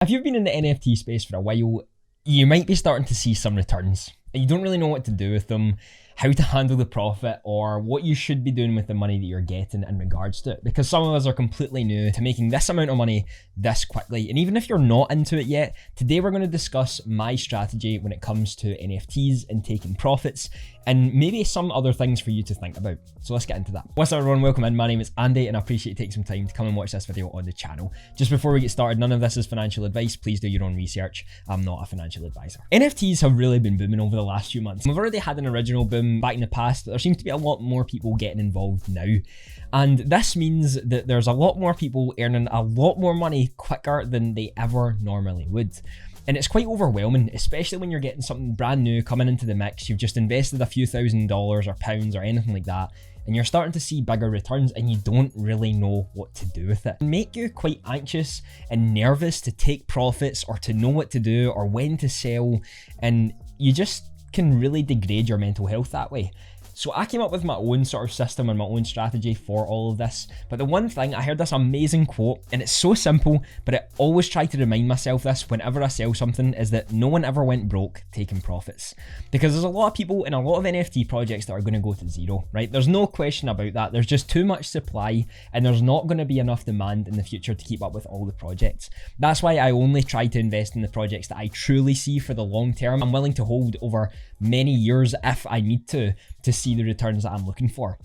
If you've been in the NFT space for a while, you might be starting to see some returns and you don't really know what to do with them, how to handle the profit, or what you should be doing with the money that you're getting in regards to it. Because some of us are completely new to making this amount of money this quickly. And even if you're not into it yet, today we're going to discuss my strategy when it comes to NFTs and taking profits, and maybe some other things for you to think about. So let's get into that. What's up everyone, welcome in. My name is Andy and I appreciate you taking some time to come and watch this video on the channel. Just before we get started, none of this is financial advice. Please do your own research. I'm not a financial advisor. NFTs have really been booming over the last few months. We've already had an original boom back in the past, but there seems to be a lot more people getting involved now. And this means that there's a lot more people earning a lot more money quicker than they ever normally would. And it's quite overwhelming, especially when you're getting something brand new coming into the mix. You've just invested a few $1,000s or pounds or anything like that, and you're starting to see bigger returns and you don't really know what to do with it. It can make you quite anxious and nervous to take profits or to know what to do or when to sell, and you just can really degrade your mental health that way. So I came up with my own sort of system and my own strategy for all of this. But the one thing, I heard this amazing quote, and it's so simple, but I always try to remind myself this whenever I sell something, is that no one ever went broke taking profits. Because there's a lot of people in a lot of NFT projects that are going to go to zero, right? There's no question about that. There's just too much supply and there's not going to be enough demand in the future to keep up with all the projects. That's why I only try to invest in the projects that I truly see for the long term. I'm willing to hold over many years if I need to see the returns that I'm looking for.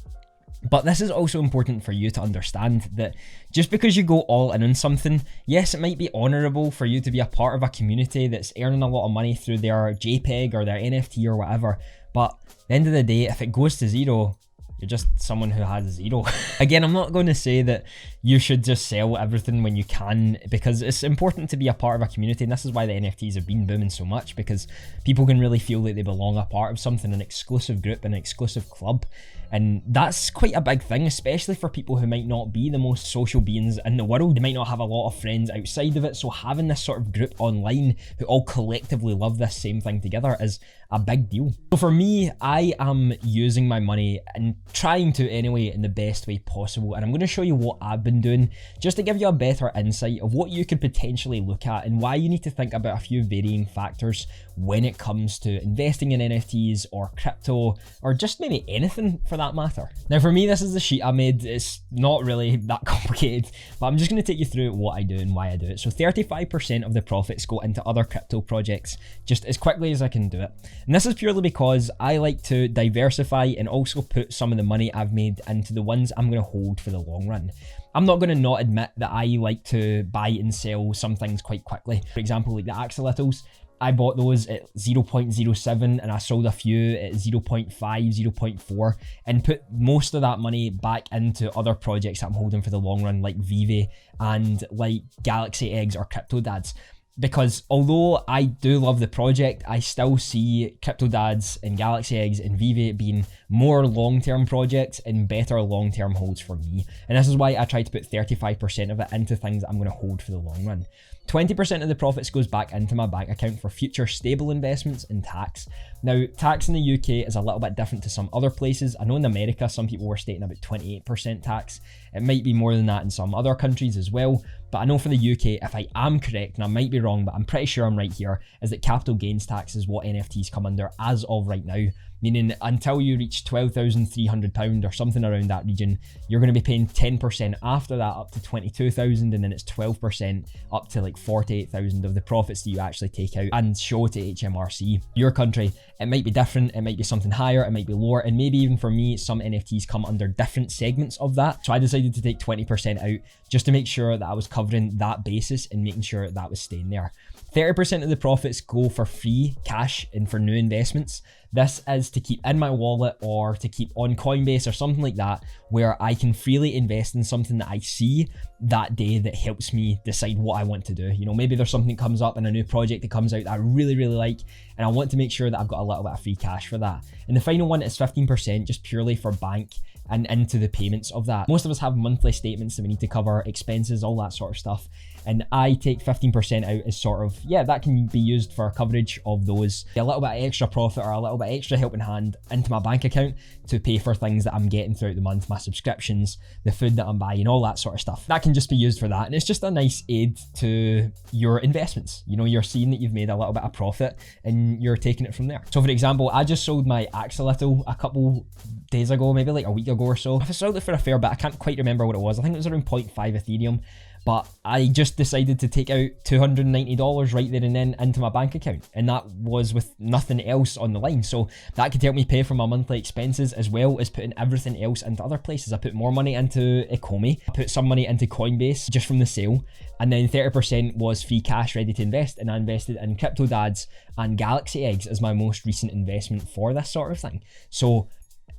But this is also important for you to understand that just because you go all in on something, yes, it might be honorable for you to be a part of a community that's earning a lot of money through their JPEG or their NFT or whatever. But at the end of the day, if it goes to zero, you're just someone who has zero. Again, I'm not going to say that you should just sell everything when you can, because it's important to be a part of a community, and this is why the NFTs have been booming so much, because people can really feel that they belong a part of something, an exclusive group, an exclusive club. And that's quite a big thing, especially for people who might not be the most social beings in the world. They might not have a lot of friends outside of it. So having this sort of group online who all collectively love this same thing together is a big deal. So for me, I am using my money and trying to anyway in the best way possible. And I'm going to show you what I've been doing just to give you a better insight of what you could potentially look at and why you need to think about a few varying factors when it comes to investing in NFTs or crypto or just maybe anything for that matter. Now for me, this is the sheet I made. It's not really that complicated, but I'm just going to take you through what I do and why I do it. So 35% of the profits go into other crypto projects just as quickly as I can do it. And this is purely because I like to diversify and also put some of the money I've made into the ones I'm going to hold for the long run. I'm not going to not admit that I like to buy and sell some things quite quickly. For example, like the Axolotls, I bought those at 0.07 and I sold a few at 0.5, 0.4 and put most of that money back into other projects that I'm holding for the long run, like Vive and like Galaxy Eggs or Crypto Dads. Because although I do love the project, I still see Crypto Dads and Galaxy Eggs and Vive being more long-term projects and better long-term holds for me. And this is why I try to put 35% of it into things that I'm going to hold for the long run. 20% of the profits goes back into my bank account for future stable investments and tax. Now, tax in the UK is a little bit different to some other places. I know in America, some people were stating about 28% tax. It might be more than that in some other countries as well. But I know for the UK, if I am correct, and I might be wrong, but I'm pretty sure I'm right here, is that capital gains tax is what NFTs come under as of right now. Meaning until you reach £12,300 or something around that region, you're going to be paying 10% after that up to 22,000, and then it's 12% up to like 48,000 of the profits that you actually take out and show to HMRC. Your country, it might be different, it might be something higher, it might be lower, and maybe even for me, some NFTs come under different segments of that. So I decided to take 20% out just to make sure that I was covering that basis and making sure that was staying there. 30% of the profits go for free cash and for new investments. This is to keep in my wallet or to keep on Coinbase or something like that, where I can freely invest in something that I see that day that helps me decide what I want to do. You know, maybe there's something that comes up in a new project that comes out that I really, really like, and I want to make sure that I've got a little bit of free cash for that. And the final one is 15% just purely for bank and into the payments of that. Most of us have monthly statements that we need to cover, expenses, all that sort of stuff. And I take 15% out as sort of, yeah, that can be used for coverage of those. A little bit of extra profit or a little bit extra helping hand into my bank account to pay for things that I'm getting throughout the month, my subscriptions, the food that I'm buying, all that sort of stuff. That can can just be used for that. And it's just a nice aid to your investments. You know, you're seeing that you've made a little bit of profit and you're taking it from there. So for example, I just sold my Axolotl a couple days ago, maybe like a week ago or so. I sold it for a fair bit. I can't quite remember what it was. I think it was around 0.5 Ethereum. But I just decided to take out $290 right there and then into my bank account. And that was with nothing else on the line. So that could help me pay for my monthly expenses, as well as putting everything else into other places. I put more money into Ecomi. I put some money into Coinbase just from the sale. And then 30% was free cash ready to invest. And I invested in Crypto Dads and Galaxy Eggs as my most recent investment for this sort of thing. So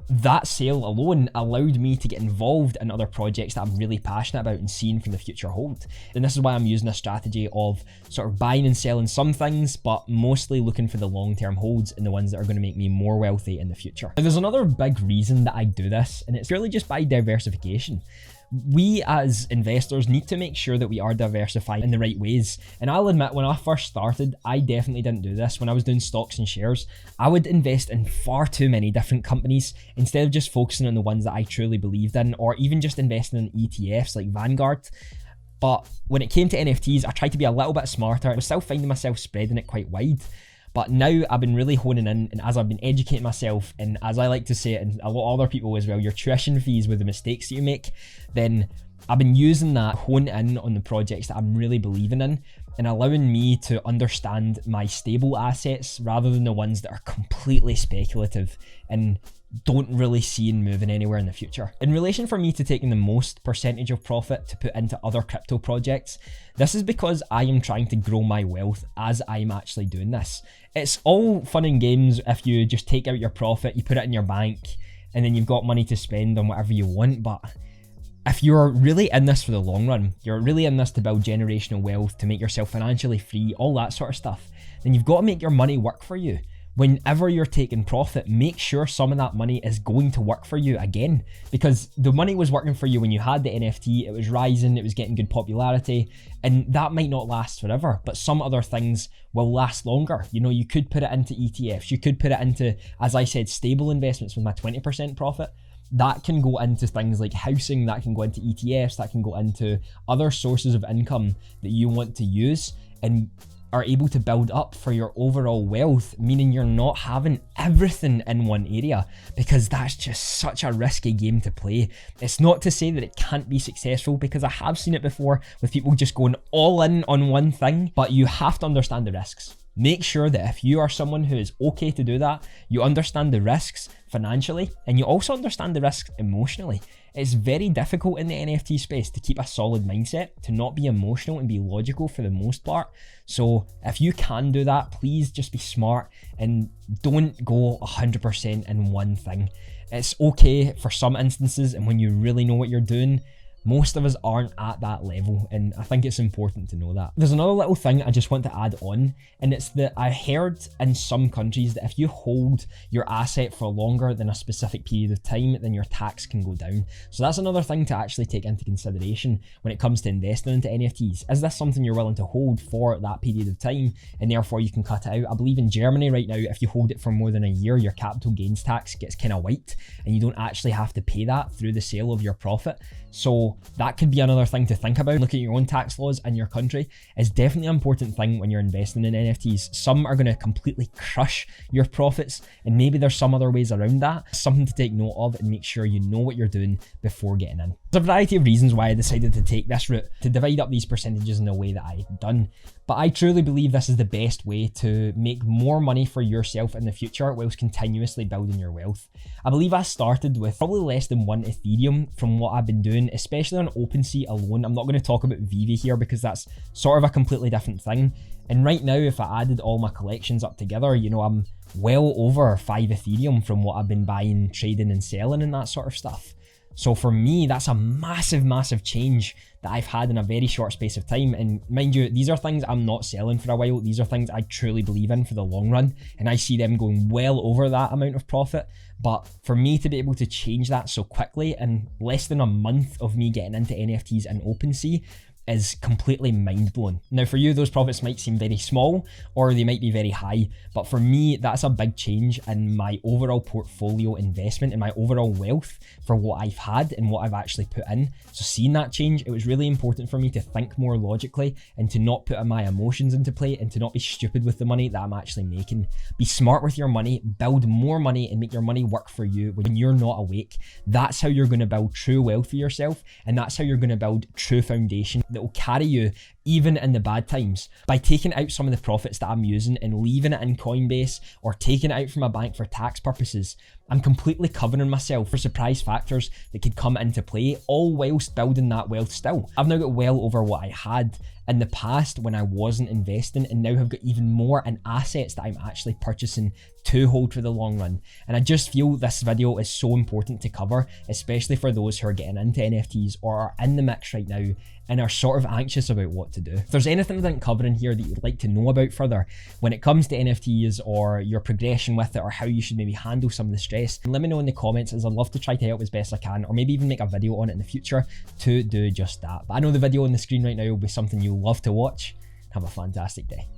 that sale alone allowed me to get involved in other projects that I'm really passionate about and seeing for the future hold. And this is why I'm using a strategy of sort of buying and selling some things, but mostly looking for the long-term holds and the ones that are going to make me more wealthy in the future. And there's another big reason that I do this, and it's really just by diversification. We as investors need to make sure that we are diversifying in the right ways. And I'll admit, when I first started, I definitely didn't do this. When I was doing stocks and shares, I would invest in far too many different companies instead of just focusing on the ones that I truly believed in, or even just investing in ETFs like Vanguard. But when it came to NFTs, I tried to be a little bit smarter. I was still finding myself spreading it quite wide. But now I've been really honing in, and as I've been educating myself, and as I like to say it, and a lot of other people as well, your tuition fees with the mistakes that you make, then I've been using that, hone in on the projects that I'm really believing in, and allowing me to understand my stable assets rather than the ones that are completely speculative and don't really see in moving anywhere in the future. In relation for me to taking the most percentage of profit to put into other crypto projects, this is because I am trying to grow my wealth as I'm actually doing this. It's all fun and games if you just take out your profit, you put it in your bank, and then you've got money to spend on whatever you want. But if you're really in this for the long run, you're really in this to build generational wealth, to make yourself financially free, all that sort of stuff, then you've got to make your money work for you. Whenever you're taking profit, make sure some of that money is going to work for you again, because the money was working for you when you had the NFT, it was rising, it was getting good popularity, and that might not last forever, but some other things will last longer. You know, you could put it into ETFs, you could put it into, as I said, stable investments with my 20% profit. That can go into things like housing, that can go into ETFs, that can go into other sources of income that you want to use and are able to build up for your overall wealth, meaning you're not having everything in one area, because that's just such a risky game to play. It's not to say that it can't be successful, because I have seen it before with people just going all in on one thing, but you have to understand the risks. Make sure that if you are someone who is okay to do that, you understand the risks financially, and you also understand the risks emotionally. It's very difficult in the NFT space to keep a solid mindset, to not be emotional and be logical for the most part. So if you can do that, please just be smart and don't go 100% in one thing. It's okay for some instances, and when you really know what you're doing, most of us aren't at that level, and I think it's important to know that. There's another little thing I just want to add on, and it's that I heard in some countries that if you hold your asset for longer than a specific period of time, then your tax can go down. So that's another thing to actually take into consideration when it comes to investing into NFTs. Is this something you're willing to hold for that period of time, and therefore you can cut it out? I believe in Germany right now, if you hold it for more than a year, your capital gains tax gets kind of wiped, and you don't actually have to pay that through the sale of your profit. So that could be another thing to think about. Looking at your own tax laws in your country is definitely an important thing when you're investing in NFTs. Some are going to completely crush your profits, and maybe there's some other ways around that. Something to take note of and make sure you know what you're doing before getting in. There's a variety of reasons why I decided to take this route, to divide up these percentages in the way that I've done. But I truly believe this is the best way to make more money for yourself in the future whilst continuously building your wealth. I believe I started with probably less than 1 Ethereum from what I've been doing, especially on OpenSea alone. I'm not going to talk about Vivi here because that's sort of a completely different thing. And right now, if I added all my collections up together, you know, I'm well over 5 Ethereum from what I've been buying, trading and selling and that sort of stuff. So for me, that's a massive, massive change that I've had in a very short space of time. And mind you, these are things I'm not selling for a while. These are things I truly believe in for the long run. And I see them going well over that amount of profit. But for me to be able to change that so quickly in less than a month of me getting into NFTs and OpenSea, is completely mind-blowing. Now for you, those profits might seem very small or they might be very high, but for me, that's a big change in my overall portfolio investment and my overall wealth for what I've had and what I've actually put in. So seeing that change, it was really important for me to think more logically and to not put my emotions into play and to not be stupid with the money that I'm actually making. Be smart with your money, build more money and make your money work for you when you're not awake. That's how you're going to build true wealth for yourself, and that's how you're going to build true foundation that will carry you even in the bad times. By taking out some of the profits that I'm using and leaving it in Coinbase or taking it out from a bank for tax purposes, I'm completely covering myself for surprise factors that could come into play, all whilst building that wealth still. I've now got well over what I had in the past when I wasn't investing, and now have got even more in assets that I'm actually purchasing to hold for the long run. And I just feel this video is so important to cover, especially for those who are getting into NFTs or are in the mix right now and are sort of anxious about what to do. If there's anything I didn't cover in here that you'd like to know about further when it comes to NFTs or your progression with it or how you should maybe handle some of the stress, let me know in the comments, as I'd love to try to help as best I can, or maybe even make a video on it in the future to do just that. But I know the video on the screen right now will be something you'll love to watch. Have a fantastic day.